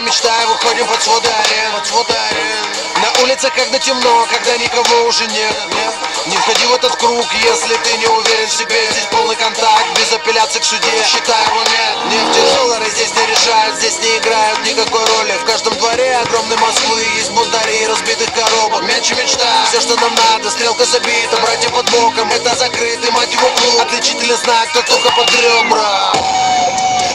мечтай, выходим под своды арен. На улицах, когда темно, когда никого уже нет. Не входи в этот круг, если ты не уверен в себе. Здесь полный контакт, без апелляции к суде. Считай его нет. Нефть и доллары здесь не решают, здесь не играют никакой роли. В каждом дворе огромной Москвы есть бунтари разбитых коробок. Меньше мечта, все, что нам надо, стрелка забита, братья под боком. Это закрытый, мать его, клуб. Отличительный знак, кто только под ребра.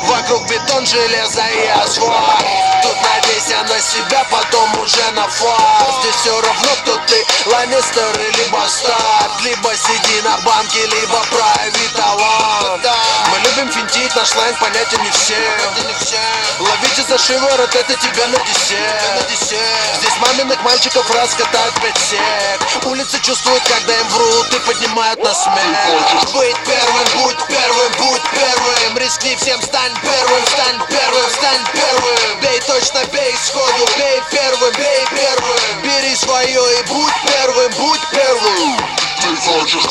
Вокруг бетон, железо и асфальт. Тут надейся на себя, потом уже на фарт. Здесь все равно, кто ты, Ланнистер либо Старк. Либо сиди на банке, либо прояви талант. Мы любим финтить, наш сленг понятен не всем. Ловите за шиворот, это тебе на десерт. Здесь маминых мальчиков раскатают 5 сек. Улицы чувствуют, когда им врут и поднимают на смех. Быть первым, будь первым, будь первым. Рискни всем, стань первым, стань первым, стань первым. Бей точно, бей сходу, бей первым, бей первым. Бери свое и будь первым, будь первым.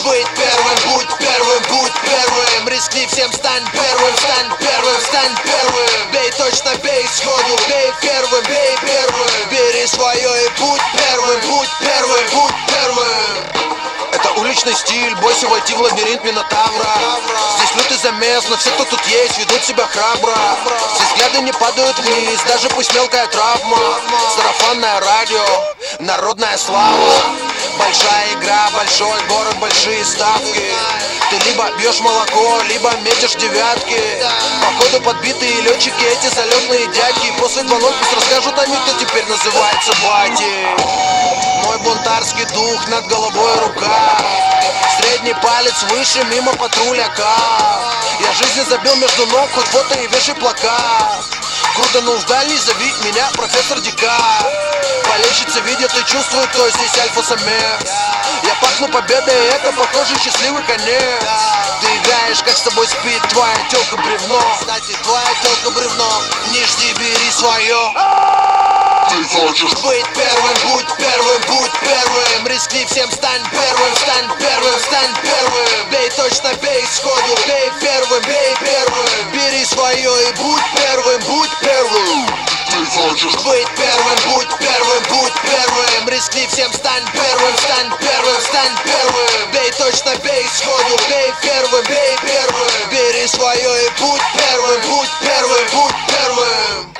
Быть первым, будь первым, будь первым. Рискни всем, стань первым, стань первым, стань первым. Бей точно, бей сходу, бей первым, бей первым. Бери свое и будь первым, будь первым, будь первым. Это уличный стиль, бойся войти в лабиринт Минотавра. Здесь лютый замес, но все, кто тут есть, ведут себя храбро. Все взгляды не падают вниз, даже пусть мелкая травма. Сарафанное радио, народная слава. Большая игра, большой город, большие ставки. Ты либо бьешь молоко, либо метишь девятки. Походу подбитые летчики, эти залетные дядьки. После 2-0 пусть расскажут они, кто теперь называется бати. Мой бунтарский дух, над головой рука. Средний палец выше, мимо патруляка. Я жизни забил между ног, хоть фото и вешай плакат. Круто, но в дальний зови меня профессор Дика. Болельщицы видят и чувствуют, кто здесь альфа-самец. Я пахну победой, и это похоже счастливый конец. Ты играешь, как с тобой спит твоя тёлка бревно. Кстати, твоя тёлка бревно. Не жди, бери свое. Ты хочешь быть первым, будь первым, будь первым. Рискни всем, стань первым, стань первым, стань первым. Бей точно, бей сходу, бей первым, бей первым. Бери свое и будь первым, будь первым. Ты хочешь быть первым, будь первым, будь первым. Рискни всем, стань первым, стань первым, стань первым. Бей точно, бей сходу, бей первым, бей первым. Бери свое и будь первым, будь первым, будь первым.